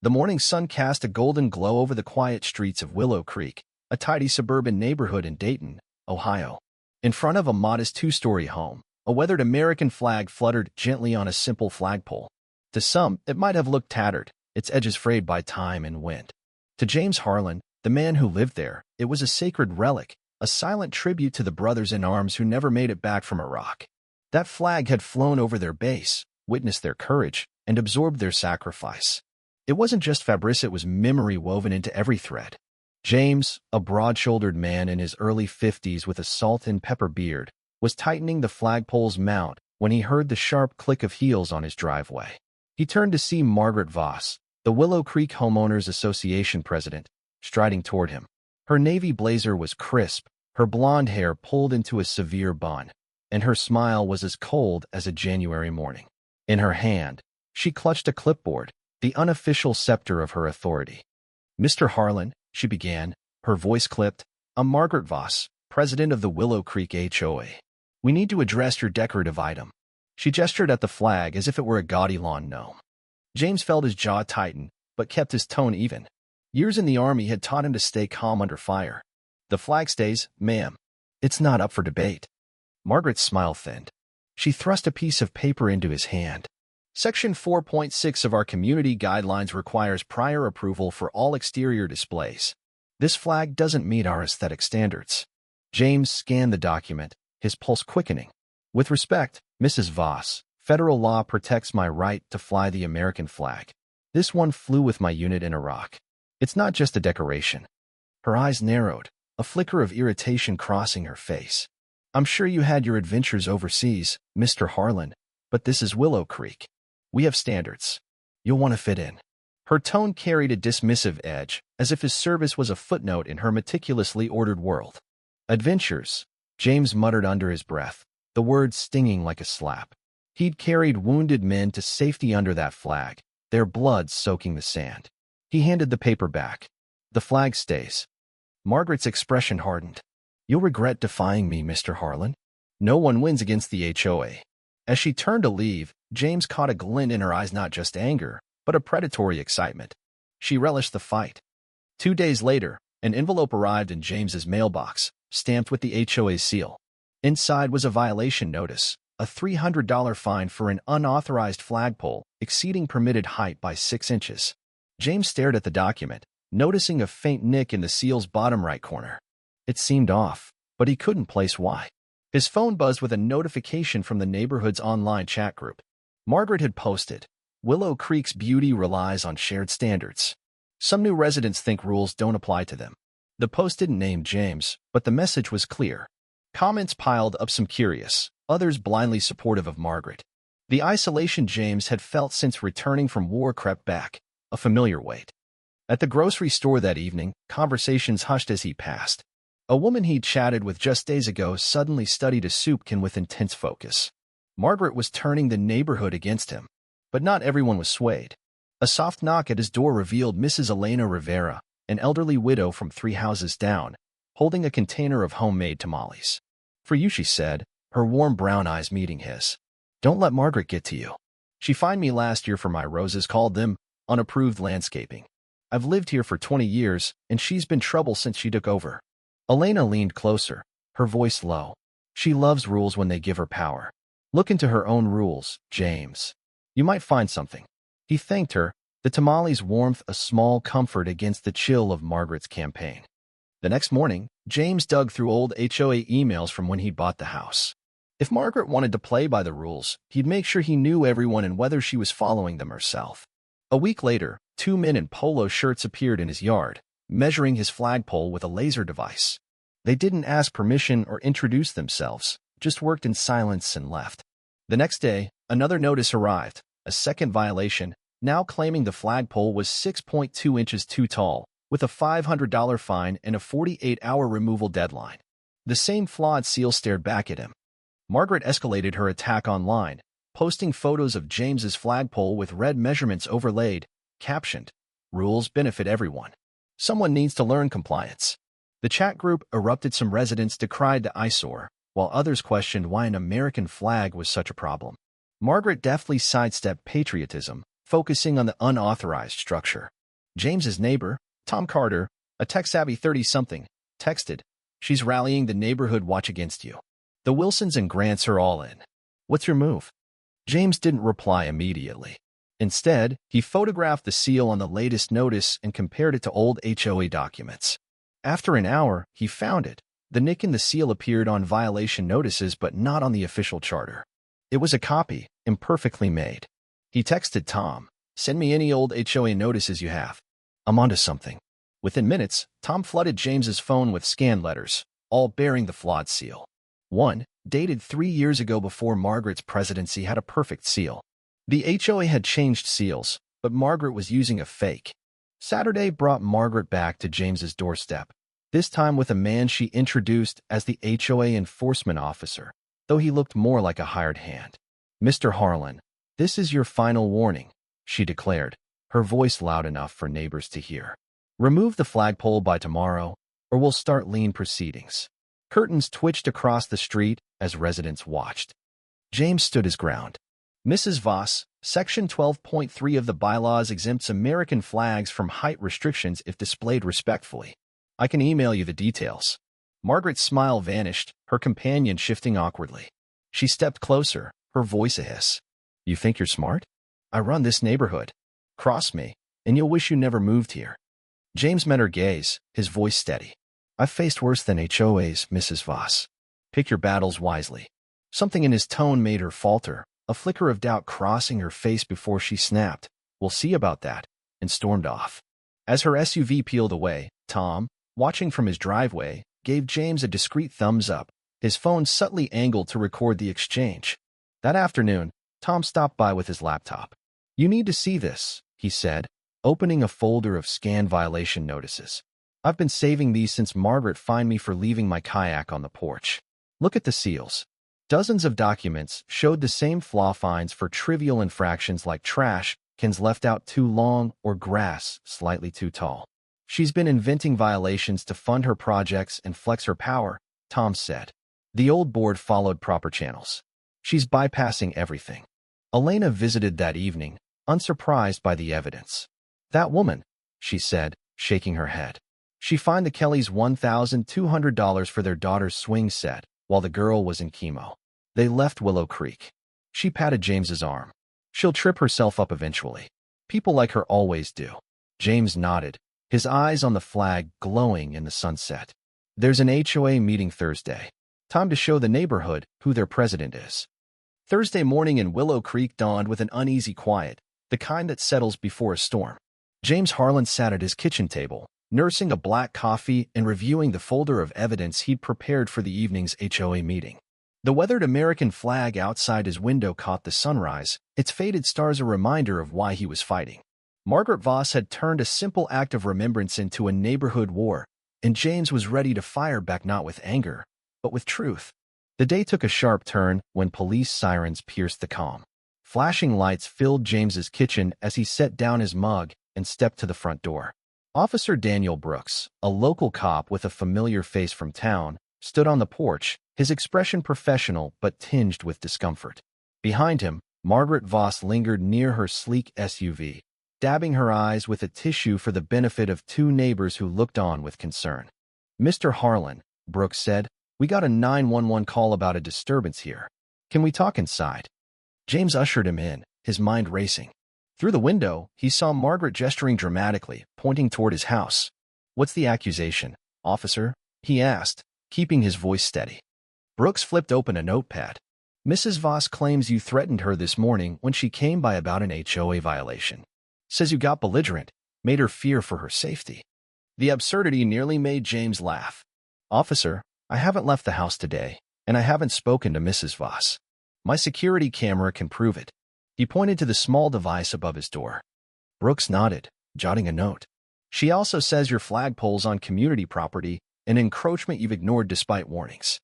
The morning sun cast a golden glow over the quiet streets of Willow Creek, a tidy suburban neighborhood in Dayton, Ohio. In front of a modest two-story home, a weathered American flag fluttered gently on a simple flagpole. To some, it might have looked tattered, its edges frayed by time and wind. To James Harlan, the man who lived there, it was a sacred relic, a silent tribute to the brothers in arms who never made it back from Iraq. That flag had flown over their base, witnessed their courage, and absorbed their sacrifice. It wasn't just fabric, it was memory woven into every thread. James, a broad-shouldered man in his early 50s with a salt and pepper beard, was tightening the flagpole's mount when he heard the sharp click of heels on his driveway. He turned to see Margaret Voss, the Willow Creek Homeowners Association president, striding toward him. Her navy blazer was crisp, her blonde hair pulled into a severe bun, and her smile was as cold as a January morning. In her hand, she clutched a clipboard, the unofficial scepter of her authority. "Mr. Harlan," she began, her voice clipped, "I'm Margaret Voss, president of the Willow Creek HOA. We need to address your decorative item." She gestured at the flag as if it were a gaudy lawn gnome. James felt his jaw tighten, but kept his tone even. Years in the Army had taught him to stay calm under fire. "The flag stays, ma'am. It's not up for debate." Margaret's smile thinned. She thrust a piece of paper into his hand. "Section 4.6 of our community guidelines requires prior approval for all exterior displays. This flag doesn't meet our aesthetic standards." James scanned the document, his pulse quickening. "With respect, Mrs. Voss, federal law protects my right to fly the American flag. This one flew with my unit in Iraq. It's not just a decoration." Her eyes narrowed, a flicker of irritation crossing her face. "I'm sure you had your adventures overseas, Mr. Harlan, but this is Willow Creek. We have standards. You'll want to fit in." Her tone carried a dismissive edge, as if his service was a footnote in her meticulously ordered world. "Adventures," James muttered under his breath, the words stinging like a slap. He'd carried wounded men to safety under that flag, their blood soaking the sand. He handed the paper back. "The flag stays." Margaret's expression hardened. "You'll regret defying me, Mr. Harlan. No one wins against the HOA." As she turned to leave, James caught a glint in her eyes, not just anger, but a predatory excitement. She relished the fight. 2 days later, an envelope arrived in James's mailbox, stamped with the HOA seal. Inside was a violation notice, a $300 fine for an unauthorized flagpole exceeding permitted height by 6 inches. James stared at the document, noticing a faint nick in the seal's bottom right corner. It seemed off, but he couldn't place why. His phone buzzed with a notification from the neighborhood's online chat group. Margaret had posted, "Willow Creek's beauty relies on shared standards. Some new residents think rules don't apply to them." The post didn't name James, but the message was clear. Comments piled up, some curious, others blindly supportive of Margaret. The isolation James had felt since returning from war crept back, a familiar weight. At the grocery store that evening, conversations hushed as he passed. A woman he'd chatted with just days ago suddenly studied a soup can with intense focus. Margaret was turning the neighborhood against him, but not everyone was swayed. A soft knock at his door revealed Mrs. Elena Rivera, an elderly widow from 3 houses down, holding a container of homemade tamales. "For you," she said, her warm brown eyes meeting his. "Don't let Margaret get to you. She fined me last year for my roses, called them unapproved landscaping. I've lived here for 20 years, and she's been trouble since she took over." Elena leaned closer, her voice low. "She loves rules when they give her power. Look into her own rules, James. You might find something." He thanked her, the tamales' warmth a small comfort against the chill of Margaret's campaign. The next morning, James dug through old HOA emails from when he bought the house. If Margaret wanted to play by the rules, he'd make sure he knew everyone and whether she was following them herself. A week later, 2 men in polo shirts appeared in his yard, measuring his flagpole with a laser device. They didn't ask permission or introduce themselves, just worked in silence and left. The next day, another notice arrived, a second violation, now claiming the flagpole was 6.2 inches too tall, with a $500 fine and a 48-hour removal deadline. The same flawed seal stared back at him. Margaret escalated her attack online, posting photos of James's flagpole with red measurements overlaid, captioned, "Rules benefit everyone. Someone needs to learn compliance." The chat group erupted. Some residents decried the eyesore, while others questioned why an American flag was such a problem. Margaret deftly sidestepped patriotism, focusing on the unauthorized structure. James's neighbor, Tom Carter, a tech-savvy 30-something, texted, "She's rallying the neighborhood watch against you. The Wilsons and Grants are all in. What's your move?" James didn't reply immediately. Instead, he photographed the seal on the latest notice and compared it to old HOA documents. After an hour, he found it. The nick in the seal appeared on violation notices but not on the official charter. It was a copy, imperfectly made. He texted Tom, "Send me any old HOA notices you have. I'm onto something." Within minutes, Tom flooded James's phone with scanned letters, all bearing the flawed seal. One, dated 3 years ago before Margaret's presidency, had a perfect seal. The HOA had changed seals, but Margaret was using a fake. Saturday brought Margaret back to James's doorstep, this time with a man she introduced as the HOA enforcement officer, though he looked more like a hired hand. "Mr. Harlan, this is your final warning," she declared, her voice loud enough for neighbors to hear. "Remove the flagpole by tomorrow, or we'll start lien proceedings." Curtains twitched across the street as residents watched. James stood his ground. "Mrs. Voss, Section 12.3 of the bylaws exempts American flags from height restrictions if displayed respectfully. I can email you the details." Margaret's smile vanished, her companion shifting awkwardly. She stepped closer, her voice a hiss. "You think you're smart? I run this neighborhood. Cross me, and you'll wish you never moved here." James met her gaze, his voice steady. "I've faced worse than HOAs, Mrs. Voss. Pick your battles wisely." Something in his tone made her falter, a flicker of doubt crossing her face before she snapped, "We'll see about that," and stormed off. As her SUV peeled away, Tom, watching from his driveway, gave James a discreet thumbs up, his phone subtly angled to record the exchange. That afternoon, Tom stopped by with his laptop. "You need to see this," he said, opening a folder of scanned violation notices. "I've been saving these since Margaret fined me for leaving my kayak on the porch. Look at the seals." Dozens of documents showed the same flaw fines for trivial infractions like trash cans left out too long or grass slightly too tall. "She's been inventing violations to fund her projects and flex her power," Tom said. "The old board followed proper channels. She's bypassing everything." Elena visited that evening, unsurprised by the evidence. "That woman," she said, shaking her head. "She fined the Kellys $1,200 for their daughter's swing set while the girl was in chemo. They left Willow Creek." She patted James's arm. "She'll trip herself up eventually. People like her always do." James nodded, his eyes on the flag glowing in the sunset. "There's an HOA meeting Thursday. Time to show the neighborhood who their president is." Thursday morning in Willow Creek dawned with an uneasy quiet, the kind that settles before a storm. James Harlan sat at his kitchen table, nursing a black coffee and reviewing the folder of evidence he'd prepared for the evening's HOA meeting. The weathered American flag outside his window caught the sunrise, its faded stars a reminder of why he was fighting. Margaret Voss had turned a simple act of remembrance into a neighborhood war, and James was ready to fire back not with anger, but with truth. The day took a sharp turn when police sirens pierced the calm. Flashing lights filled James's kitchen as he set down his mug and stepped to the front door. Officer Daniel Brooks, a local cop with a familiar face from town, stood on the porch, his expression professional but tinged with discomfort. Behind him, Margaret Voss lingered near her sleek SUV, dabbing her eyes with a tissue for the benefit of two neighbors who looked on with concern. "Mr. Harlan," Brooks said, "we got a 911 call about a disturbance here. Can we talk inside?" James ushered him in, his mind racing. Through the window, he saw Margaret gesturing dramatically, pointing toward his house. "What's the accusation, officer?" he asked, keeping his voice steady. Brooks flipped open a notepad. "Mrs. Voss claims you threatened her this morning when she came by about an HOA violation. Says you got belligerent, made her fear for her safety." The absurdity nearly made James laugh. "Officer, I haven't left the house today, and I haven't spoken to Mrs. Voss. My security camera can prove it." He pointed to the small device above his door. Brooks nodded, jotting a note. "She also says your flagpole's on community property, an encroachment you've ignored despite warnings."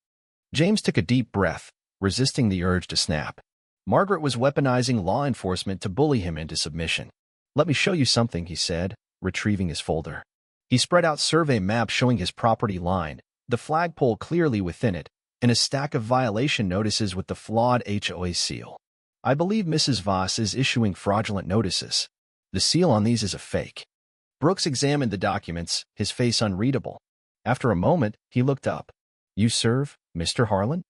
James took a deep breath, resisting the urge to snap. Margaret was weaponizing law enforcement to bully him into submission. "Let me show you something," he said, retrieving his folder. He spread out survey maps showing his property line, the flagpole clearly within it, and a stack of violation notices with the flawed HOA seal. I believe Mrs. Voss is issuing fraudulent notices. The seal on these is a fake. Brooks examined the documents, his face unreadable. After a moment, he looked up. You serve, Mr. Harlan?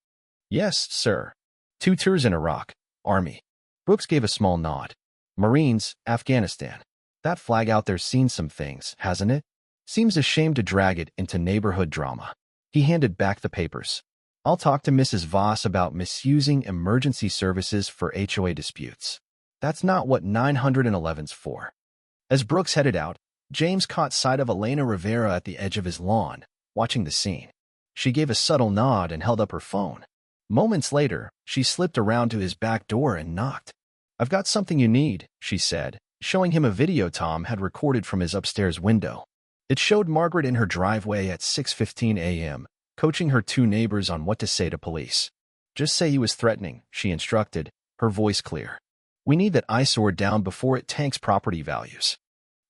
Yes, sir. 2 tours in Iraq, Army. Brooks gave a small nod. Marines, Afghanistan. That flag out there's seen some things, hasn't it? Seems ashamed to drag it into neighborhood drama. He handed back the papers. I'll talk to Mrs. Voss about misusing emergency services for HOA disputes. That's not what 911's for. As Brooks headed out, James caught sight of Elena Rivera at the edge of his lawn, watching the scene. She gave a subtle nod and held up her phone. Moments later, she slipped around to his back door and knocked. I've got something you need, she said, showing him a video Tom had recorded from his upstairs window. It showed Margaret in her driveway at 6:15 a.m., coaching her 2 neighbors on what to say to police. Just say he was threatening, she instructed, her voice clear. We need that eyesore down before it tanks property values.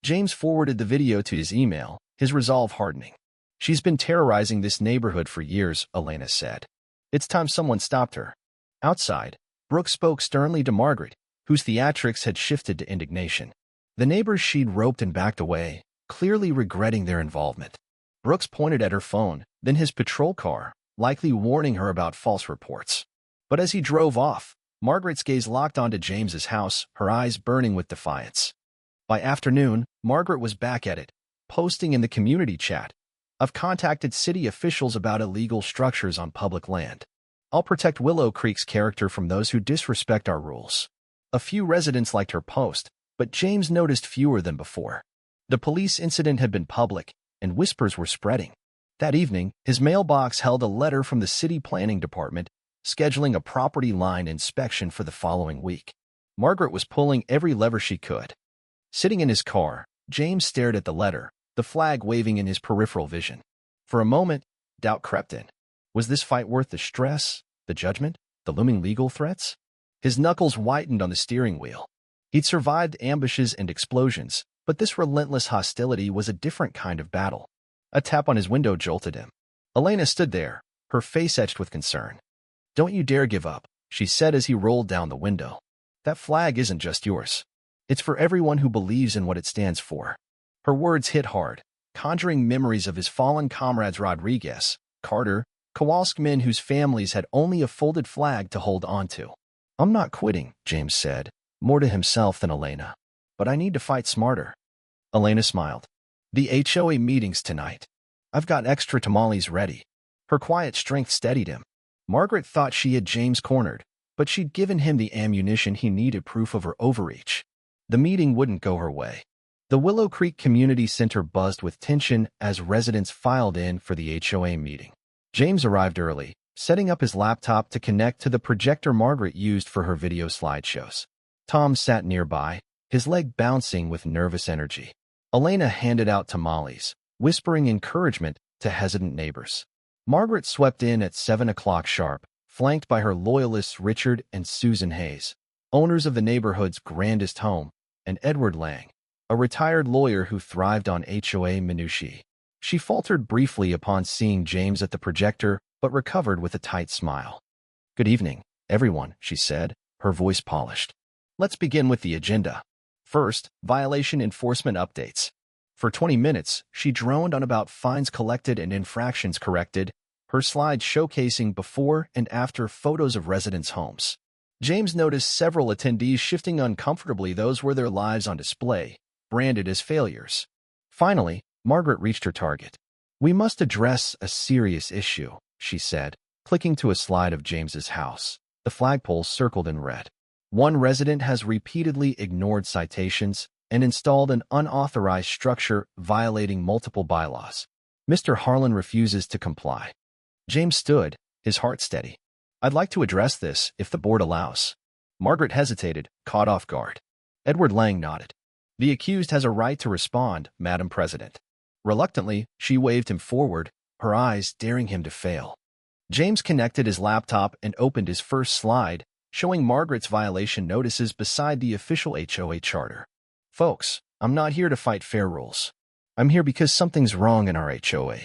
James forwarded the video to his email, his resolve hardening. She's been terrorizing this neighborhood for years, Elena said. It's time someone stopped her. Outside, Brooks spoke sternly to Margaret, whose theatrics had shifted to indignation. The neighbors she'd roped and backed away, clearly regretting their involvement. Brooks pointed at her phone, then his patrol car, likely warning her about false reports. But as he drove off, Margaret's gaze locked onto James's house, her eyes burning with defiance. By afternoon, Margaret was back at it, posting in the community chat. I've contacted city officials about illegal structures on public land. I'll protect Willow Creek's character from those who disrespect our rules. A few residents liked her post, but James noticed fewer than before. The police incident had been public, and whispers were spreading. That evening, his mailbox held a letter from the city planning department, scheduling a property line inspection for the following week. Margaret was pulling every lever she could. Sitting in his car, James stared at the letter, the flag waving in his peripheral vision. For a moment, doubt crept in. Was this fight worth the stress, the judgment, the looming legal threats? His knuckles whitened on the steering wheel. He'd survived ambushes and explosions, but this relentless hostility was a different kind of battle. A tap on his window jolted him. Elena stood there, her face etched with concern. Don't you dare give up, she said as he rolled down the window. That flag isn't just yours. It's for everyone who believes in what it stands for. Her words hit hard, conjuring memories of his fallen comrades Rodriguez, Carter, Kowalsk, men whose families had only a folded flag to hold on to. I'm not quitting, James said, more to himself than Elena. But I need to fight smarter. Elena smiled. The HOA meeting's tonight. I've got extra tamales ready. Her quiet strength steadied him. Margaret thought she had James cornered, but she'd given him the ammunition he needed, proof of her overreach. The meeting wouldn't go her way. The Willow Creek Community Center buzzed with tension as residents filed in for the HOA meeting. James arrived early, setting up his laptop to connect to the projector Margaret used for her video slideshows. Tom sat nearby, his leg bouncing with nervous energy. Elena handed out tamales, whispering encouragement to hesitant neighbors. Margaret swept in at 7 o'clock sharp, flanked by her loyalists Richard and Susan Hayes, owners of the neighborhood's grandest home, and Edward Lang, a retired lawyer who thrived on HOA minutiae. She faltered briefly upon seeing James at the projector, but recovered with a tight smile. Good evening, everyone, she said, her voice polished. Let's begin with the agenda. First, violation enforcement updates. For 20 minutes, she droned on about fines collected and infractions corrected, her slides showcasing before and after photos of residents' homes. James noticed several attendees shifting uncomfortably. Those were their lives on display, branded as failures. Finally, Margaret reached her target. We must address a serious issue, she said, clicking to a slide of James's house. The flagpole circled in red. One resident has repeatedly ignored citations and installed an unauthorized structure violating multiple bylaws. Mr. Harlan refuses to comply. James stood, his heart steady. I'd like to address this, if the board allows. Margaret hesitated, caught off guard. Edward Lang nodded. The accused has a right to respond, Madam President. Reluctantly, she waved him forward, her eyes daring him to fail. James connected his laptop and opened his first slide, showing Margaret's violation notices beside the official HOA charter. Folks, I'm not here to fight fair rules. I'm here because something's wrong in our HOA.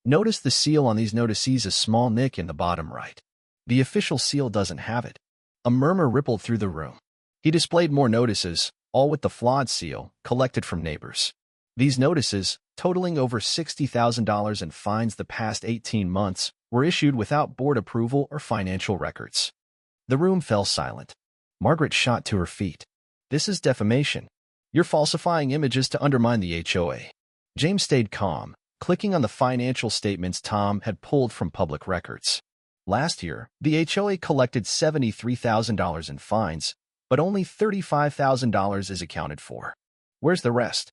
Notice the seal on these notices, a small nick in the bottom right. The official seal doesn't have it. A murmur rippled through the room. He displayed more notices, all with the flawed seal, collected from neighbors. These notices, totaling over $60,000 in fines the past 18 months, were issued without board approval or financial records. The room fell silent. Margaret shot to her feet. "This is defamation. You're falsifying images to undermine the HOA." James stayed calm, clicking on the financial statements Tom had pulled from public records. Last year, the HOA collected $73,000 in fines, but only $35,000 is accounted for. Where's the rest?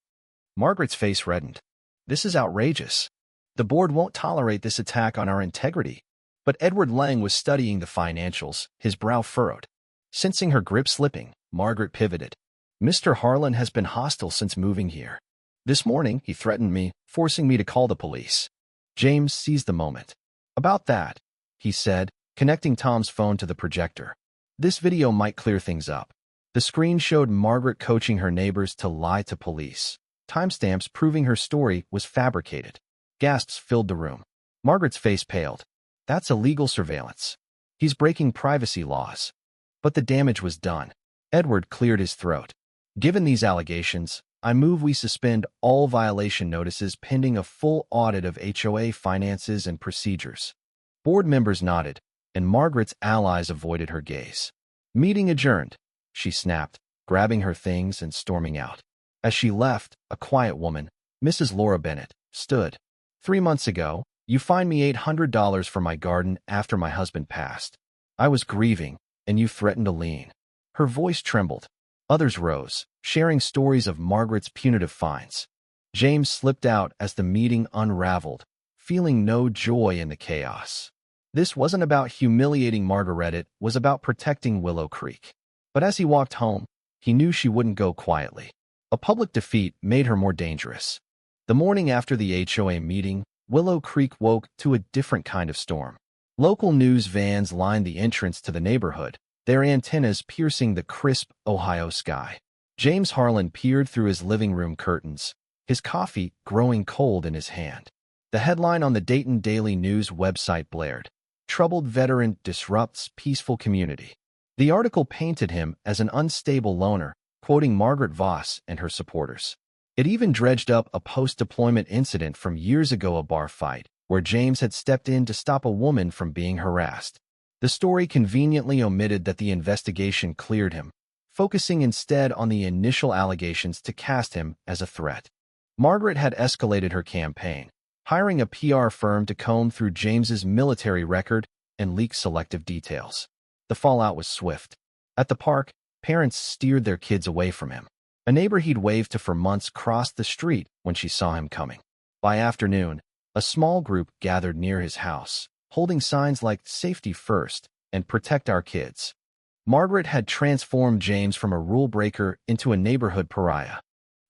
Margaret's face reddened. This is outrageous. The board won't tolerate this attack on our integrity. But Edward Lang was studying the financials, his brow furrowed. Sensing her grip slipping, Margaret pivoted. "Mr. Harlan has been hostile since moving here. This morning, he threatened me, forcing me to call the police." James seized the moment. "About that," he said, connecting Tom's phone to the projector. "This video might clear things up." The screen showed Margaret coaching her neighbors to lie to police. Timestamps proving her story was fabricated. Gasps filled the room. Margaret's face paled. "That's illegal surveillance. He's breaking privacy laws." But the damage was done. Edward cleared his throat. "Given these allegations, I move we suspend all violation notices pending a full audit of HOA finances and procedures." Board members nodded, and Margaret's allies avoided her gaze. "Meeting adjourned," she snapped, grabbing her things and storming out. As she left, a quiet woman, Mrs. Laura Bennett, stood. "3 months ago, you fined me $800 for my garden after my husband passed. I was grieving, and you threatened a lien." Her voice trembled. Others rose, sharing stories of Margaret's punitive fines. James slipped out as the meeting unraveled, feeling no joy in the chaos. This wasn't about humiliating Margaret, it was about protecting Willow Creek. But as he walked home, he knew she wouldn't go quietly. A public defeat made her more dangerous. The morning after the HOA meeting, Willow Creek woke to a different kind of storm. Local news vans lined the entrance to the neighborhood, their antennas piercing the crisp Ohio sky. James Harlan peered through his living room curtains, his coffee growing cold in his hand. The headline on the Dayton Daily News website blared, "Troubled Veteran Disrupts Peaceful Community." The article painted him as an unstable loner, quoting Margaret Voss and her supporters. It even dredged up a post-deployment incident from years ago, a bar fight, where James had stepped in to stop a woman from being harassed. The story conveniently omitted that the investigation cleared him, focusing instead on the initial allegations to cast him as a threat. Margaret had escalated her campaign, hiring a PR firm to comb through James's military record and leak selective details. The fallout was swift. At the park, parents steered their kids away from him. A neighbor he'd waved to for months crossed the street when she saw him coming. By afternoon, a small group gathered near his house, holding signs like "Safety First" and "Protect Our Kids." Margaret had transformed James from a rule breaker into a neighborhood pariah.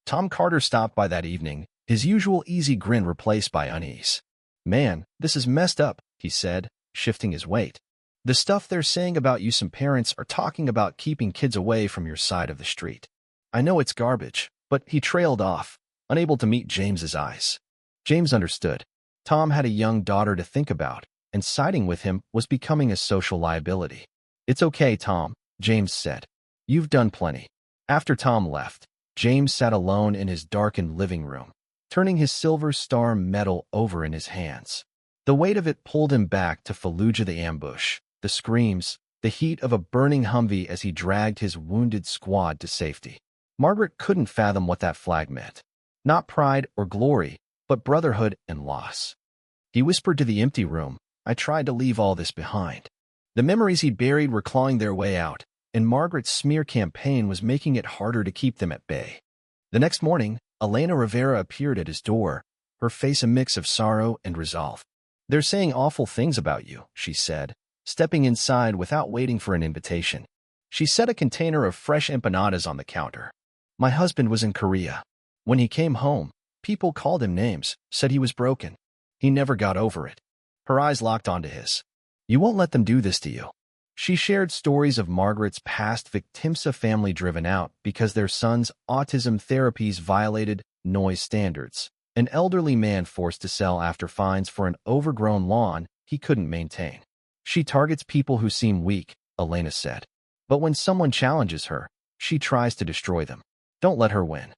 Tom Carter stopped by that evening, his usual easy grin replaced by unease. "Man, this is messed up," he said, shifting his weight. "The stuff they're saying about you, some parents are talking about keeping kids away from your side of the street. I know it's garbage," but he trailed off, unable to meet James's eyes. James understood. Tom had a young daughter to think about, and siding with him was becoming a social liability. "It's okay, Tom," James said. "You've done plenty." After Tom left, James sat alone in his darkened living room, turning his Silver Star medal over in his hands. The weight of it pulled him back to Fallujah, the ambush, the screams, the heat of a burning Humvee as he dragged his wounded squad to safety. Margaret couldn't fathom what that flag meant. Not pride or glory, but brotherhood and loss. He whispered to the empty room, "I tried to leave all this behind." The memories he'd buried were clawing their way out, and Margaret's smear campaign was making it harder to keep them at bay. The next morning, Elena Rivera appeared at his door, her face a mix of sorrow and resolve. "They're saying awful things about you," she said, stepping inside without waiting for an invitation. She set a container of fresh empanadas on the counter. "My husband was in Korea. When he came home, people called him names, said he was broken. He never got over it." Her eyes locked onto his. "You won't let them do this to you." She shared stories of Margaret's past Victimsa family driven out because their son's autism therapies violated noise standards, an elderly man forced to sell after fines for an overgrown lawn he couldn't maintain. "She targets people who seem weak," Elena said. But when someone challenges her, she tries to destroy them. Don't let her win.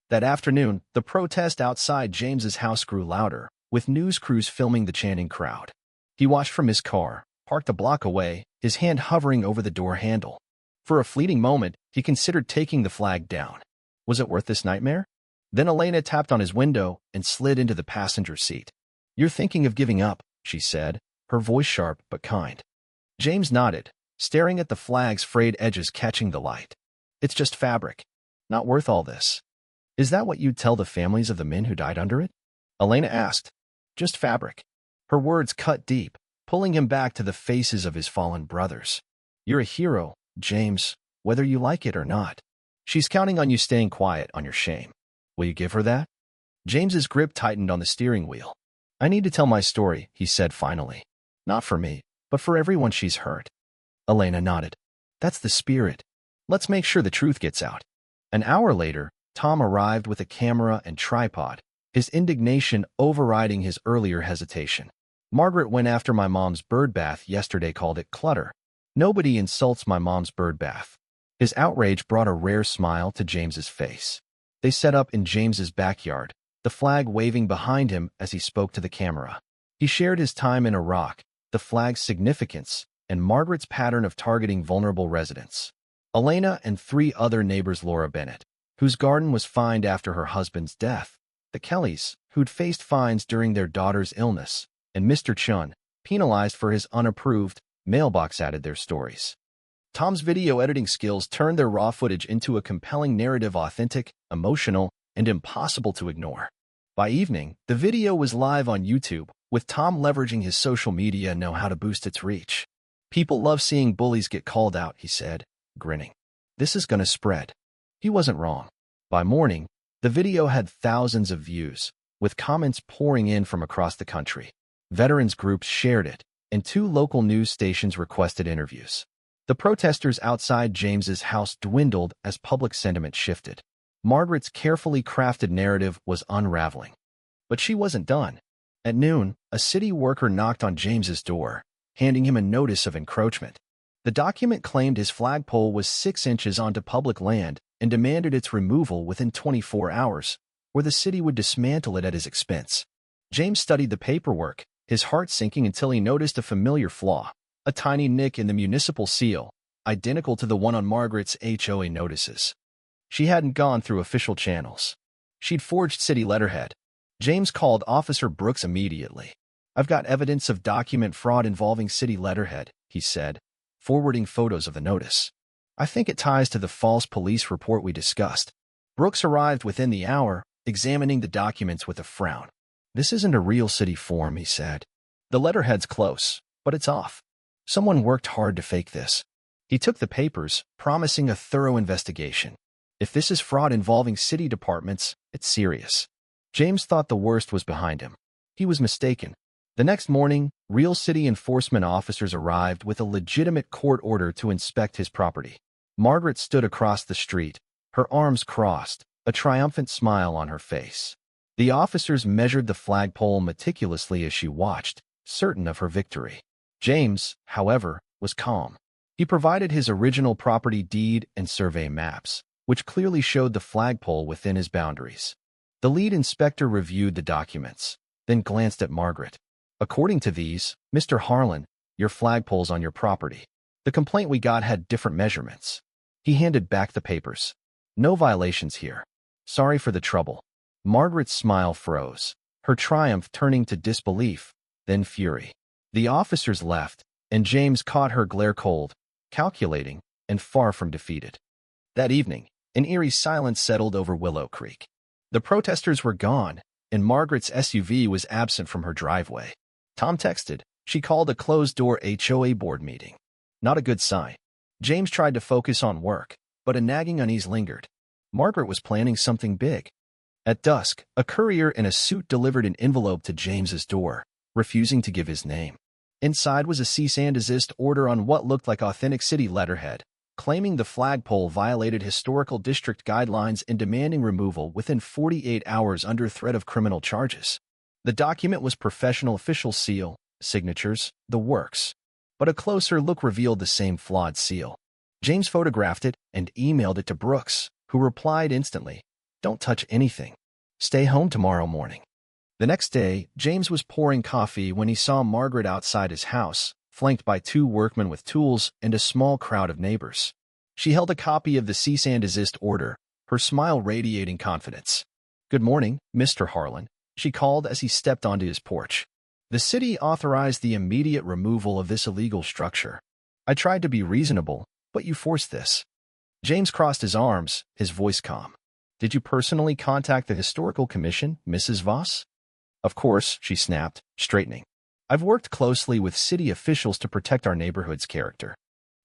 That afternoon, the protest outside James's house grew louder, with news crews filming the chanting crowd. He watched from his car, parked a block away, his hand hovering over the door handle. For a fleeting moment, he considered taking the flag down. Was it worth this nightmare? Then Elena tapped on his window and slid into the passenger seat. "You're thinking of giving up," she said, her voice sharp but kind. James nodded, staring at the flag's frayed edges catching the light. "It's just fabric. Not worth all this." "Is that what you'd tell the families of the men who died under it?" Elena asked. "Just fabric." Her words cut deep, pulling him back to the faces of his fallen brothers. "You're a hero, James, whether you like it or not. She's counting on you staying quiet on your shame. Will you give her that?" James's grip tightened on the steering wheel. "I need to tell my story," he said finally. "Not for me, but for everyone she's hurt." Elena nodded. "That's the spirit. Let's make sure the truth gets out." An hour later, Tom arrived with a camera and tripod, his indignation overriding his earlier hesitation. "Margaret went after my mom's bird bath yesterday, called it clutter. Nobody insults my mom's bird bath." His outrage brought a rare smile to James's face. They set up in James's backyard, the flag waving behind him as he spoke to the camera. He shared his time in Iraq, the flag's significance, and Margaret's pattern of targeting vulnerable residents. Elena and 3 other neighbors, Laura Bennett, whose garden was fined after her husband's death, the Kellys, who'd faced fines during their daughter's illness, and Mr. Chun, penalized for his unapproved mailbox, added their stories. Tom's video editing skills turned their raw footage into a compelling narrative, authentic, emotional, and impossible to ignore. By evening, the video was live on YouTube, with Tom leveraging his social media know-how to boost its reach. "People love seeing bullies get called out," he said, grinning. "This is gonna spread." He wasn't wrong. By morning, the video had thousands of views, with comments pouring in from across the country. Veterans groups shared it, and 2 local news stations requested interviews. The protesters outside James's house dwindled as public sentiment shifted. Margaret's carefully crafted narrative was unraveling. But she wasn't done. At noon, a city worker knocked on James's door, handing him a notice of encroachment. The document claimed his flagpole was 6 inches onto public land and demanded its removal within 24 hours, or the city would dismantle it at his expense. James studied the paperwork, his heart sinking until he noticed a familiar flaw, a tiny nick in the municipal seal, identical to the one on Margaret's HOA notices. She hadn't gone through official channels. She'd forged city letterhead. James called Officer Brooks immediately. "I've got evidence of document fraud involving city letterhead," he said, forwarding photos of the notice. "I think it ties to the false police report we discussed." Brooks arrived within the hour, examining the documents with a frown. "This isn't a real city form," he said. "The letterhead's close, but it's off. Someone worked hard to fake this." He took the papers, promising a thorough investigation. "If this is fraud involving city departments, it's serious." James thought the worst was behind him. He was mistaken. The next morning, real city enforcement officers arrived with a legitimate court order to inspect his property. Margaret stood across the street, her arms crossed, a triumphant smile on her face. The officers measured the flagpole meticulously as she watched, certain of her victory. James, however, was calm. He provided his original property deed and survey maps, which clearly showed the flagpole within his boundaries. The lead inspector reviewed the documents, then glanced at Margaret. "According to these, Mr. Harlan, your flagpole's on your property. The complaint we got had different measurements." He handed back the papers. "No violations here. Sorry for the trouble." Margaret's smile froze, her triumph turning to disbelief, then fury. The officers left, and James caught her glare, cold, calculating, and far from defeated. That evening, an eerie silence settled over Willow Creek. The protesters were gone, and Margaret's SUV was absent from her driveway. Tom texted. She called a closed-door HOA board meeting. Not a good sign. James tried to focus on work, but a nagging unease lingered. Margaret was planning something big. At dusk, a courier in a suit delivered an envelope to James's door, refusing to give his name. Inside was a cease and desist order on what looked like authentic city letterhead, claiming the flagpole violated historical district guidelines and demanding removal within 48 hours under threat of criminal charges. The document was professional official seal, signatures, the works. But a closer look revealed the same flawed seal. James photographed it and emailed it to Brooks, who replied instantly, "Don't touch anything. Stay home tomorrow morning." The next day, James was pouring coffee when he saw Margaret outside his house, flanked by 2 workmen with tools and a small crowd of neighbors. She held a copy of the cease and desist order, her smile radiating confidence. "Good morning, Mr. Harlan," she called as he stepped onto his porch. "The city authorized the immediate removal of this illegal structure. I tried to be reasonable, but you forced this." James crossed his arms, his voice calm. "Did you personally contact the Historical Commission, Mrs. Voss?" "Of course," she snapped, straightening. "I've worked closely with city officials to protect our neighborhood's character."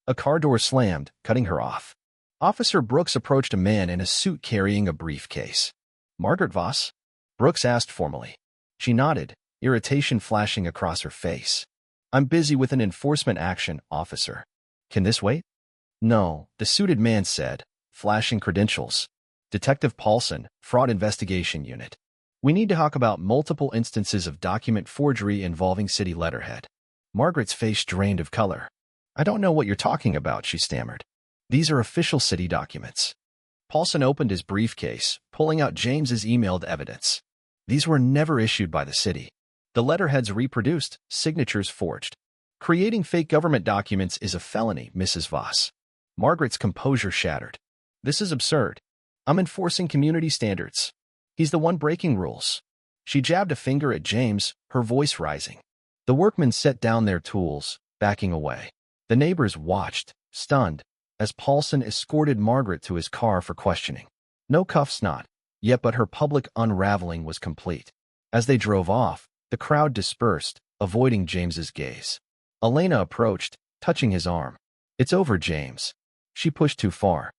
A car door slammed, cutting her off. Officer Brooks approached a man in a suit carrying a briefcase. "Margaret Voss?" Brooks asked formally. She nodded, irritation flashing across her face. "I'm busy with an enforcement action, officer. Can this wait?" "No," the suited man said, flashing credentials. "Detective Paulson, Fraud Investigation Unit. We need to talk about multiple instances of document forgery involving city letterhead." Margaret's face drained of color. "I don't know what you're talking about," she stammered. "These are official city documents." Paulson opened his briefcase, pulling out James's emailed evidence. "These were never issued by the city. The letterheads reproduced, signatures forged. Creating fake government documents is a felony, Mrs. Voss." Margaret's composure shattered. "This is absurd. I'm enforcing community standards. He's the one breaking rules." She jabbed a finger at James, her voice rising. The workmen set down their tools, backing away. The neighbors watched, stunned, as Paulson escorted Margaret to his car for questioning. No cuffs, not yet, but her public unraveling was complete. As they drove off, the crowd dispersed, avoiding James's gaze. Elena approached, touching his arm. "It's over, James." She pushed too far.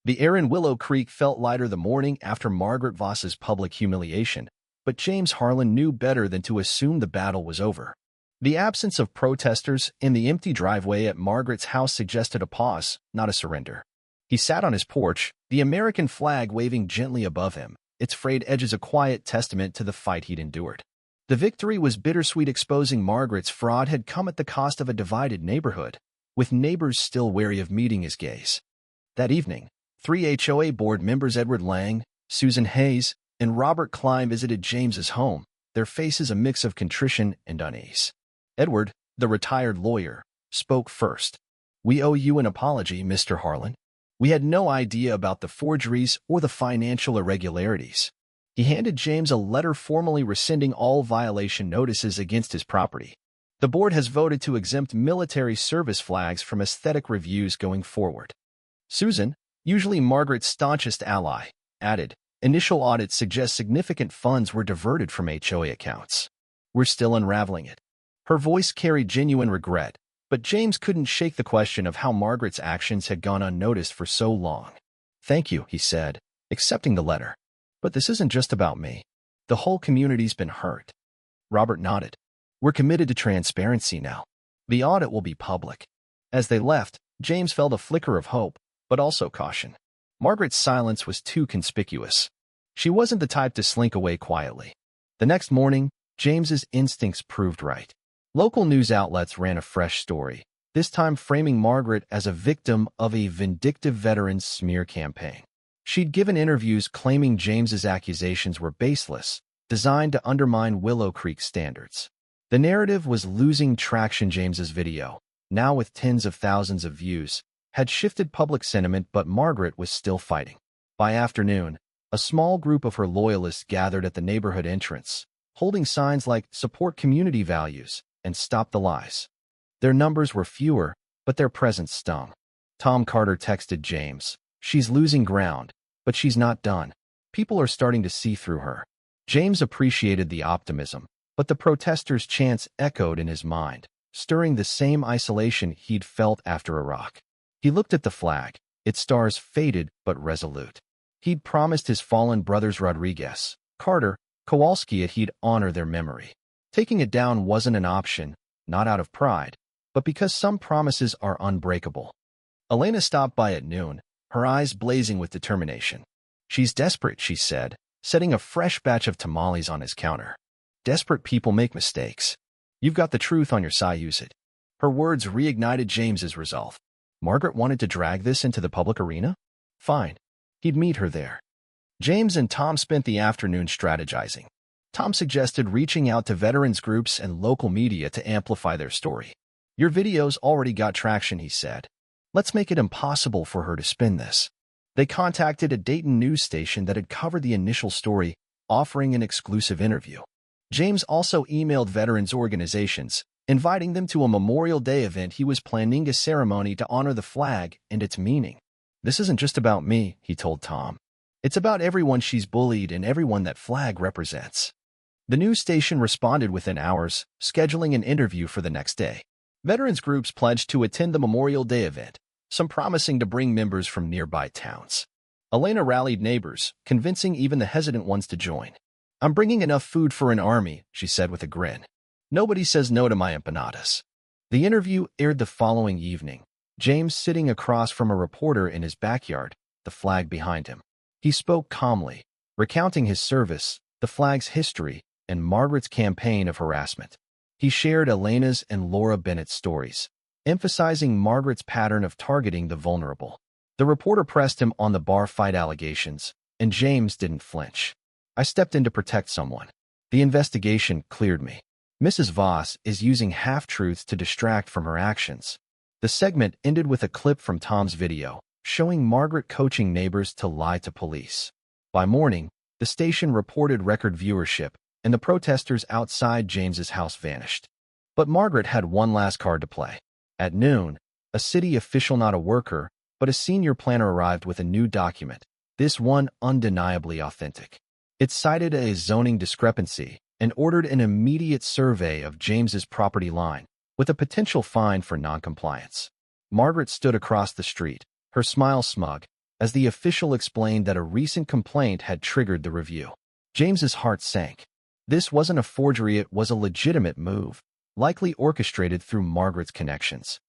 The air in Willow Creek felt lighter the morning after Margaret Voss's public humiliation, but James Harlan knew better than to assume the battle was over. The absence of protesters in the empty driveway at Margaret's house suggested a pause, not a surrender. He sat on his porch, the American flag waving gently above him, its frayed edges a quiet testament to the fight he'd endured. The victory was bittersweet, exposing Margaret's fraud had come at the cost of a divided neighborhood, with neighbors still wary of meeting his gaze. That evening, 3 HOA board members Edward Lang, Susan Hayes, and Robert Klein visited James's home, their faces a mix of contrition and unease. Edward, the retired lawyer, spoke first. "We owe you an apology, Mr. Harlan. We had no idea about the forgeries or the financial irregularities." He handed James a letter formally rescinding all violation notices against his property. "The board has voted to exempt military service flags from aesthetic reviews going forward." Susan, usually Margaret's staunchest ally, added, "Initial audits suggest significant funds were diverted from HOA accounts. We're still unraveling it." Her voice carried genuine regret, but James couldn't shake the question of how Margaret's actions had gone unnoticed for so long. "Thank you," he said, accepting the letter. "But this isn't just about me. The whole community's been hurt." Robert nodded. "We're committed to transparency now. The audit will be public." As they left, James felt a flicker of hope, but also caution. Margaret's silence was too conspicuous. She wasn't the type to slink away quietly. The next morning, James's instincts proved right. Local news outlets ran a fresh story, this time framing Margaret as a victim of a vindictive veteran's smear campaign. She'd given interviews claiming James's accusations were baseless, designed to undermine Willow Creek standards. The narrative was losing traction. James's video, now with tens of thousands of views, had shifted public sentiment, but Margaret was still fighting. By afternoon, a small group of her loyalists gathered at the neighborhood entrance, holding signs like "Support Community Values" and "Stop the Lies." Their numbers were fewer, but their presence stung. Tom Carter texted James, "She's losing ground, but she's not done. People are starting to see through her." James appreciated the optimism, but the protesters' chants echoed in his mind, stirring the same isolation he'd felt after Iraq. He looked at the flag, its stars faded but resolute. He'd promised his fallen brothers Rodriguez, Carter, Kowalski he'd honor their memory. Taking it down wasn't an option, not out of pride, but because some promises are unbreakable. Elena stopped by at noon, her eyes blazing with determination. "She's desperate," she said, setting a fresh batch of tamales on his counter. "Desperate people make mistakes. You've got the truth on your side, use it." Her words reignited James's resolve. Margaret wanted to drag this into the public arena? Fine. He'd meet her there. James and Tom spent the afternoon strategizing. Tom suggested reaching out to veterans groups and local media to amplify their story. Your videos already got traction, he said. Let's make it impossible for her to spin this. They contacted a Dayton news station that had covered the initial story, offering an exclusive interview. James also emailed veterans organizations, inviting them to a Memorial Day event he was planning, a ceremony to honor the flag and its meaning. This isn't just about me, he told Tom. It's about everyone she's bullied and everyone that flag represents. The news station responded within hours, scheduling an interview for the next day. Veterans groups pledged to attend the Memorial Day event, some promising to bring members from nearby towns. Elena rallied neighbors, convincing even the hesitant ones to join. I'm bringing enough food for an army, she said with a grin. Nobody says no to my empanadas. The interview aired the following evening, James sitting across from a reporter in his backyard, the flag behind him. He spoke calmly, recounting his service, the flag's history, and Margaret's campaign of harassment. He shared Elena's and Laura Bennett's stories, emphasizing Margaret's pattern of targeting the vulnerable. The reporter pressed him on the bar fight allegations, and James didn't flinch. I stepped in to protect someone. The investigation cleared me. Mrs. Voss is using half-truths to distract from her actions. The segment ended with a clip from Tom's video, showing Margaret coaching neighbors to lie to police. By morning, the station reported record viewership, and the protesters outside James's house vanished. But Margaret had one last card to play. At noon, a city official, not a worker, but a senior planner, arrived with a new document, this one undeniably authentic. It cited a zoning discrepancy and ordered an immediate survey of James's property line, with a potential fine for noncompliance. Margaret stood across the street, her smile smug, as the official explained that a recent complaint had triggered the review. James's heart sank. This wasn't a forgery, it was a legitimate move, likely orchestrated through Margaret's connections.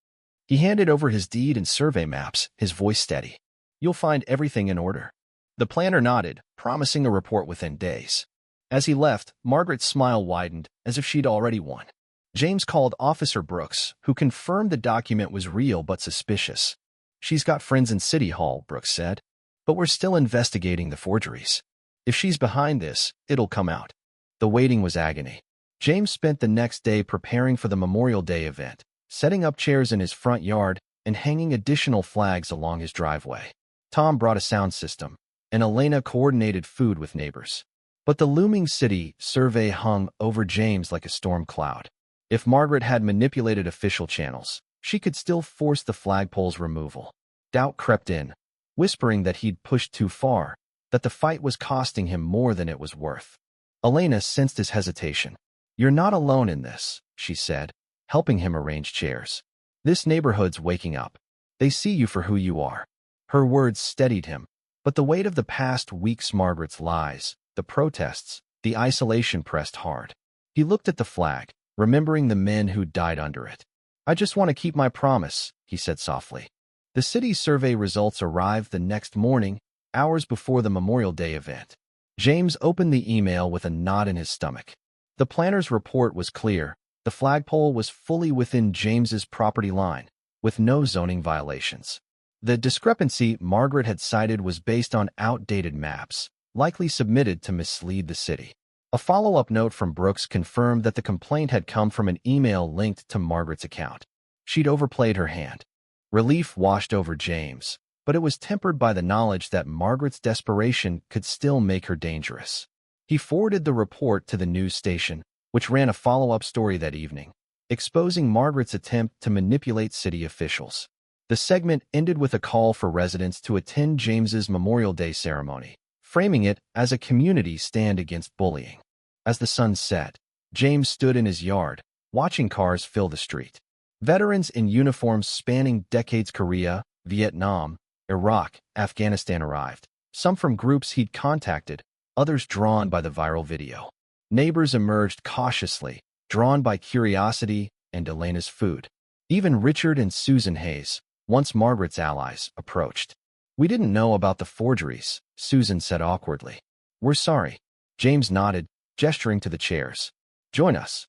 He handed over his deed and survey maps, his voice steady. You'll find everything in order. The planner nodded, promising a report within days. As he left, Margaret's smile widened, as if she'd already won. James called Officer Brooks, who confirmed the document was real but suspicious. She's got friends in City Hall, Brooks said, but we're still investigating the forgeries. If she's behind this, it'll come out. The waiting was agony. James spent the next day preparing for the Memorial Day event, setting up chairs in his front yard and hanging additional flags along his driveway. Tom brought a sound system, and Elena coordinated food with neighbors. But the looming city survey hung over James like a storm cloud. If Margaret had manipulated official channels, she could still force the flagpole's removal. Doubt crept in, whispering that he'd pushed too far, that the fight was costing him more than it was worth. Elena sensed his hesitation. You're not alone in this, she said, helping him arrange chairs. This neighborhood's waking up. They see you for who you are. Her words steadied him, but the weight of the past weeks, Margaret's lies, the protests, the isolation pressed hard. He looked at the flag, remembering the men who died under it. I just want to keep my promise, he said softly. The city's survey results arrived the next morning, hours before the Memorial Day event. James opened the email with a knot in his stomach. The planner's report was clear. The flagpole was fully within James's property line, with no zoning violations. The discrepancy Margaret had cited was based on outdated maps, likely submitted to mislead the city. A follow-up note from Brooks confirmed that the complaint had come from an email linked to Margaret's account. She'd overplayed her hand. Relief washed over James, but it was tempered by the knowledge that Margaret's desperation could still make her dangerous. He forwarded the report to the news station, which ran a follow-up story that evening, exposing Margaret's attempt to manipulate city officials. The segment ended with a call for residents to attend James's Memorial Day ceremony, framing it as a community stand against bullying. As the sun set, James stood in his yard, watching cars fill the street. Veterans in uniforms spanning decades, Korea, Vietnam, Iraq, Afghanistan, arrived, some from groups he'd contacted, others drawn by the viral video. Neighbors emerged cautiously, drawn by curiosity and Elena's food. Even Richard and Susan Hayes, once Margaret's allies, approached. We didn't know about the forgeries, Susan said awkwardly. We're sorry. James nodded, gesturing to the chairs. Join us.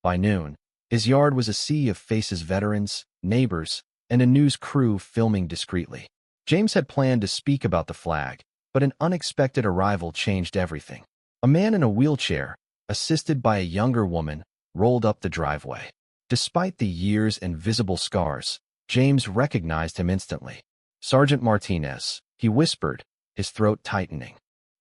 By noon, his yard was a sea of faces, veterans, neighbors, and and a news crew filming discreetly. James had planned to speak about the flag, but an unexpected arrival changed everything. A man in a wheelchair, assisted by a younger woman, rolled up the driveway. Despite the years and visible scars, James recognized him instantly. "Sergeant Martinez," he whispered, his throat tightening.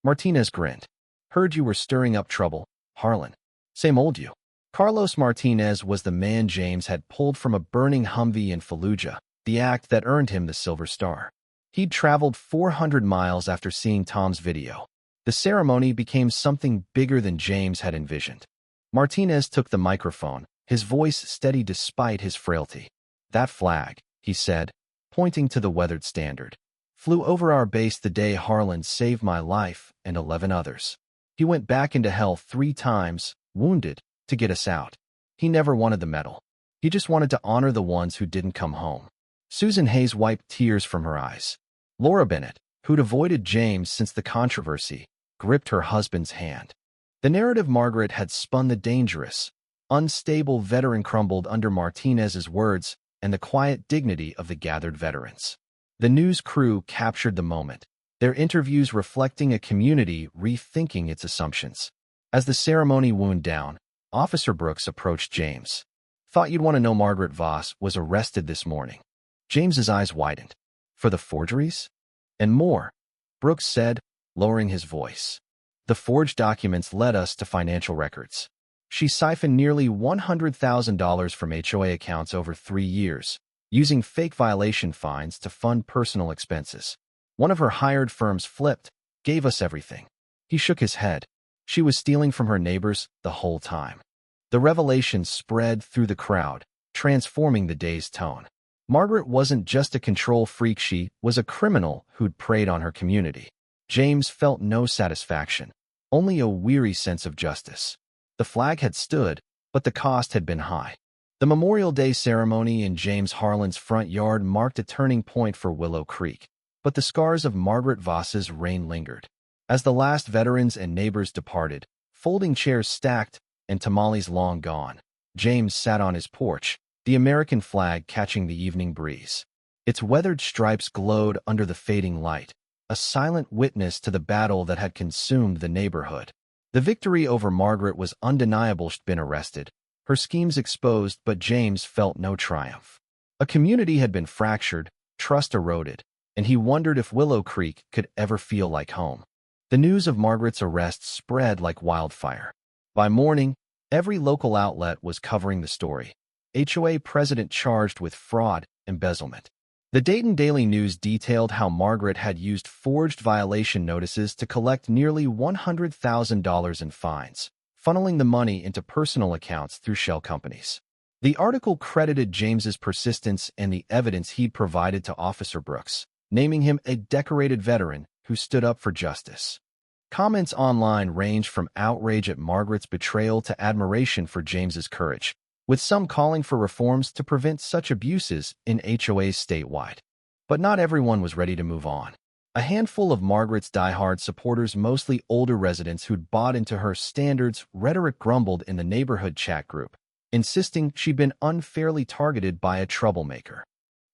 Martinez grinned. "Heard you were stirring up trouble, Harlan." "Same old you." Carlos Martinez was the man James had pulled from a burning Humvee in Fallujah, the act that earned him the Silver Star. He'd traveled 400 miles after seeing Tom's video. The ceremony became something bigger than James had envisioned. Martinez took the microphone, his voice steady despite his frailty. "That flag," he said, pointing to the weathered standard, "flew over our base the day Harlan saved my life and 11 others. He went back into hell 3 times, wounded, to get us out. He never wanted the medal. He just wanted to honor the ones who didn't come home." Susan Hayes wiped tears from her eyes. Laura Bennett, who'd avoided James since the controversy, gripped her husband's hand. The narrative Margaret had spun the dangerous, unstable veteran crumbled under Martinez's words and the quiet dignity of the gathered veterans. The news crew captured the moment, their interviews reflecting a community rethinking its assumptions. As the ceremony wound down, Officer Brooks approached James. "Thought you'd want to know Margaret Voss was arrested this morning." James's eyes widened. "For the forgeries?" "And more," Brooks said, lowering his voice. "The forged documents led us to financial records. She siphoned nearly $100,000 from HOA accounts over 3 years, using fake violation fines to fund personal expenses. One of her hired firms flipped, gave us everything." He shook his head. "She was stealing from her neighbors the whole time." The revelation spread through the crowd, transforming the day's tone. Margaret wasn't just a control freak, she was a criminal who'd preyed on her community. James felt no satisfaction, only a weary sense of justice. The flag had stood, but the cost had been high. The Memorial Day ceremony in James Harlan's front yard marked a turning point for Willow Creek, but the scars of Margaret Voss's reign lingered. As the last veterans and neighbors departed, folding chairs stacked and tamales long gone, James sat on his porch, the American flag catching the evening breeze. Its weathered stripes glowed under the fading light, a silent witness to the battle that had consumed the neighborhood. The victory over Margaret was undeniable. She'd been arrested, her schemes exposed, but James felt no triumph. A community had been fractured, trust eroded, and he wondered if Willow Creek could ever feel like home. The news of Margaret's arrest spread like wildfire. By morning, every local outlet was covering the story. HOA president charged with fraud, embezzlement. The Dayton Daily News detailed how Margaret had used forged violation notices to collect nearly $100,000 in fines, funneling the money into personal accounts through shell companies. The article credited James's persistence and the evidence he'd provided to Officer Brooks, naming him a decorated veteran who stood up for justice. Comments online ranged from outrage at Margaret's betrayal to admiration for James's courage, with some calling for reforms to prevent such abuses in HOAs statewide. But not everyone was ready to move on. A handful of Margaret's diehard supporters, mostly older residents who'd bought into her standards, rhetoric grumbled in the neighborhood chat group, insisting she'd been unfairly targeted by a troublemaker.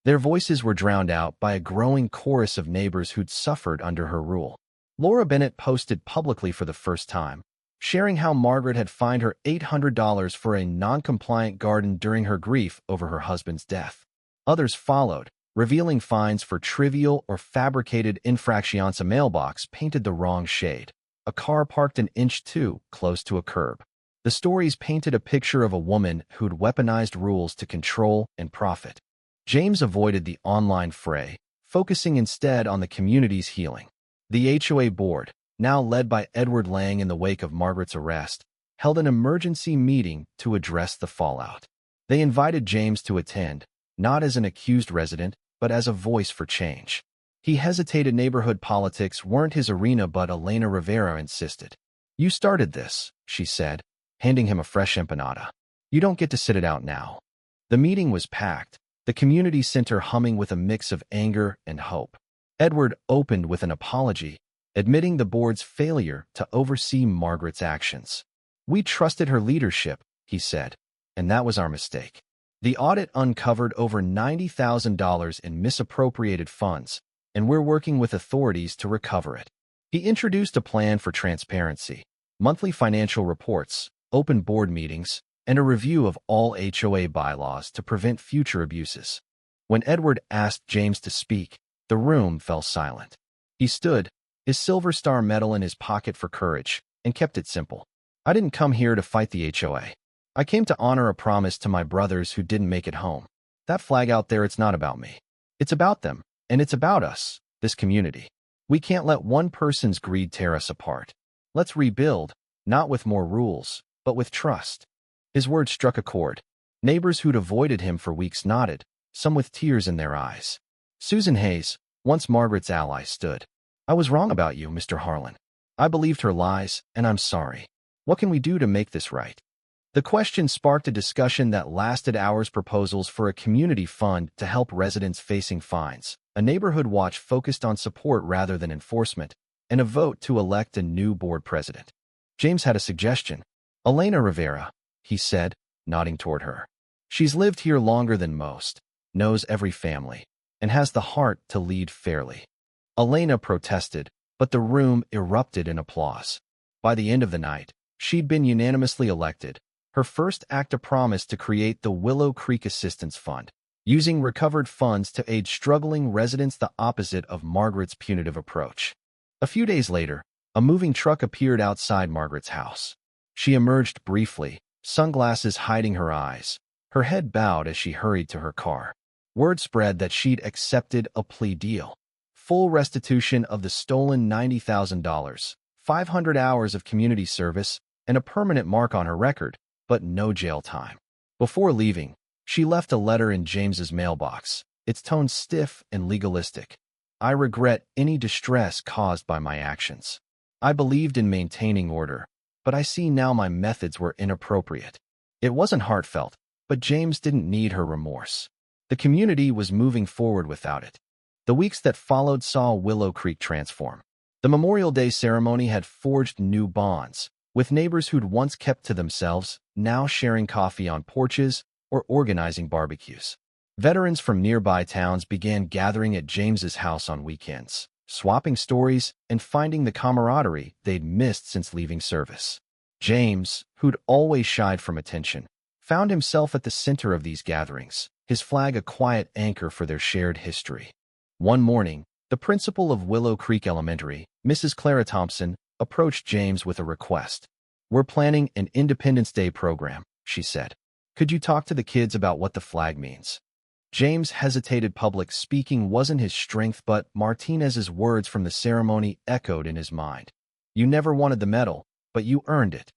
Their voices were drowned out by a growing chorus of neighbors who'd suffered under her rule. Laura Bennett posted publicly for the first time, sharing how Margaret had fined her $800 for a non-compliant garden during her grief over her husband's death. Others followed, revealing fines for trivial or fabricated infractions. A mailbox painted the wrong shade, a car parked an inch too close to a curb. The stories painted a picture of a woman who'd weaponized rules to control and profit. James avoided the online fray, focusing instead on the community's healing. The HOA board, now led by Edward Lang in the wake of Margaret's arrest, held an emergency meeting to address the fallout. They invited James to attend, not as an accused resident, but as a voice for change. He hesitated. Neighborhood politics weren't his arena, but Elena Rivera insisted. "You started this," she said, handing him a fresh empanada. "You don't get to sit it out now." The meeting was packed, the community center humming with a mix of anger and hope. Edward opened with an apology, admitting the board's failure to oversee Margaret's actions. "We trusted her leadership," he said, "and that was our mistake." The audit uncovered over $90,000 in misappropriated funds, and we're working with authorities to recover it. He introduced a plan for transparency, monthly financial reports, open board meetings, and a review of all HOA bylaws to prevent future abuses. When Edward asked James to speak, the room fell silent. He stood, his Silver Star medal in his pocket for courage, and kept it simple. I didn't come here to fight the HOA. I came to honor a promise to my brothers who didn't make it home. That flag out there, it's not about me. It's about them, and it's about us, this community. We can't let one person's greed tear us apart. Let's rebuild, not with more rules, but with trust. His words struck a chord. Neighbors who'd avoided him for weeks nodded, some with tears in their eyes. Susan Hayes, once Margaret's ally, stood. I was wrong about you, Mr. Harlan. I believed her lies, and I'm sorry. What can we do to make this right? The question sparked a discussion that lasted hours. Proposals for a community fund to help residents facing fines, a neighborhood watch focused on support rather than enforcement, and a vote to elect a new board president. James had a suggestion. Elena Rivera, he said, nodding toward her. She's lived here longer than most, knows every family, and has the heart to lead fairly. Elena protested, but the room erupted in applause. By the end of the night, she'd been unanimously elected. Her first act a promise to create the Willow Creek Assistance Fund, using recovered funds to aid struggling residents, the opposite of Margaret's punitive approach. A few days later, a moving truck appeared outside Margaret's house. She emerged briefly, sunglasses hiding her eyes, her head bowed as she hurried to her car. Word spread that she'd accepted a plea deal. Full restitution of the stolen $90,000, 500 hours of community service, and a permanent mark on her record, but no jail time. Before leaving, she left a letter in James's mailbox, its tone stiff and legalistic. I regret any distress caused by my actions. I believed in maintaining order, but I see now my methods were inappropriate. It wasn't heartfelt, but James didn't need her remorse. The community was moving forward without it. The weeks that followed saw Willow Creek transform. The Memorial Day ceremony had forged new bonds, with neighbors who'd once kept to themselves now sharing coffee on porches or organizing barbecues. Veterans from nearby towns began gathering at James's house on weekends, swapping stories and finding the camaraderie they'd missed since leaving service. James, who'd always shied from attention, found himself at the center of these gatherings, his flag a quiet anchor for their shared history. One morning, the principal of Willow Creek Elementary, Mrs. Clara Thompson, approached James with a request. We're planning an Independence Day program, she said. Could you talk to the kids about what the flag means? James hesitated. Public speaking wasn't his strength, but Martinez's words from the ceremony echoed in his mind. You never wanted the medal, but you earned it.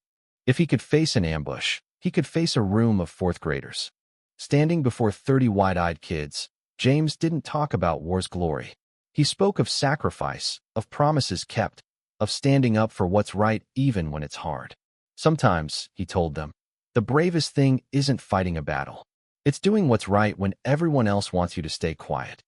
If he could face an ambush, he could face a room of fourth graders. Standing before 30 wide-eyed kids, James didn't talk about war's glory. He spoke of sacrifice, of promises kept, of standing up for what's right even when it's hard. Sometimes, he told them, the bravest thing isn't fighting a battle. It's doing what's right when everyone else wants you to stay quiet.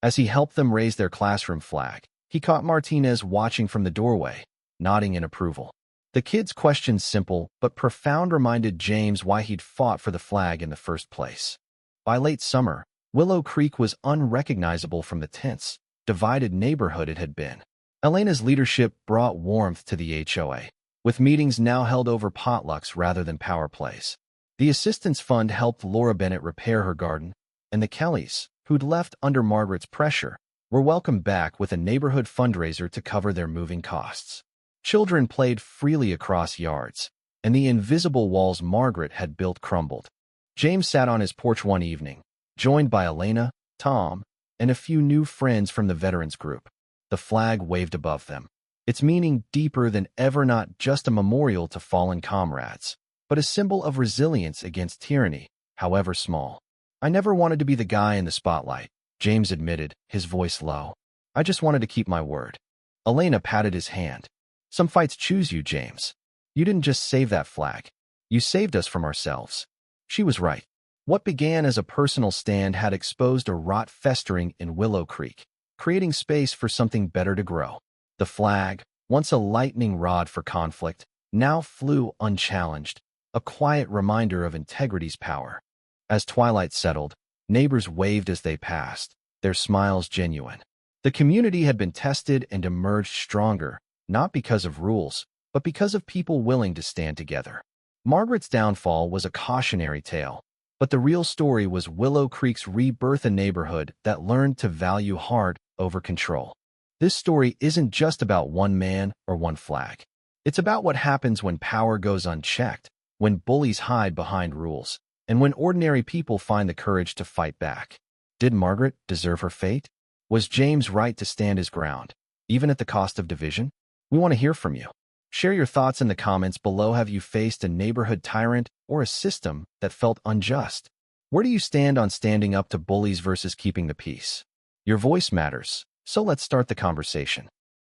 As he helped them raise their classroom flag, he caught Martinez watching from the doorway, nodding in approval. The kids' questions, simple but profound, reminded James why he'd fought for the flag in the first place. By late summer, Willow Creek was unrecognizable from the tense, divided neighborhood it had been. Elena's leadership brought warmth to the HOA, with meetings now held over potlucks rather than power plays. The assistance fund helped Laura Bennett repair her garden, and the Kellys, who'd left under Margaret's pressure, were welcomed back with a neighborhood fundraiser to cover their moving costs. Children played freely across yards, and the invisible walls Margaret had built crumbled. James sat on his porch one evening, joined by Elena, Tom, and a few new friends from the veterans group. The flag waved above them, its meaning deeper than ever, not just a memorial to fallen comrades, but a symbol of resilience against tyranny, however small. I never wanted to be the guy in the spotlight, James admitted, his voice low. I just wanted to keep my word. Elena patted his hand. Some fights choose you, James. You didn't just save that flag. You saved us from ourselves. She was right. What began as a personal stand had exposed a rot festering in Willow Creek, creating space for something better to grow. The flag, once a lightning rod for conflict, now flew unchallenged, a quiet reminder of integrity's power. As twilight settled, neighbors waved as they passed, their smiles genuine. The community had been tested and emerged stronger, not because of rules, but because of people willing to stand together. Margaret's downfall was a cautionary tale, but the real story was Willow Creek's rebirth, a neighborhood that learned to value heart over control. This story isn't just about one man or one flag. It's about what happens when power goes unchecked, when bullies hide behind rules, and when ordinary people find the courage to fight back. Did Margaret deserve her fate? Was James right to stand his ground, even at the cost of division? We want to hear from you. Share your thoughts in the comments below. Have you faced a neighborhood tyrant or a system that felt unjust? Where do you stand on standing up to bullies versus keeping the peace? Your voice matters, so let's start the conversation.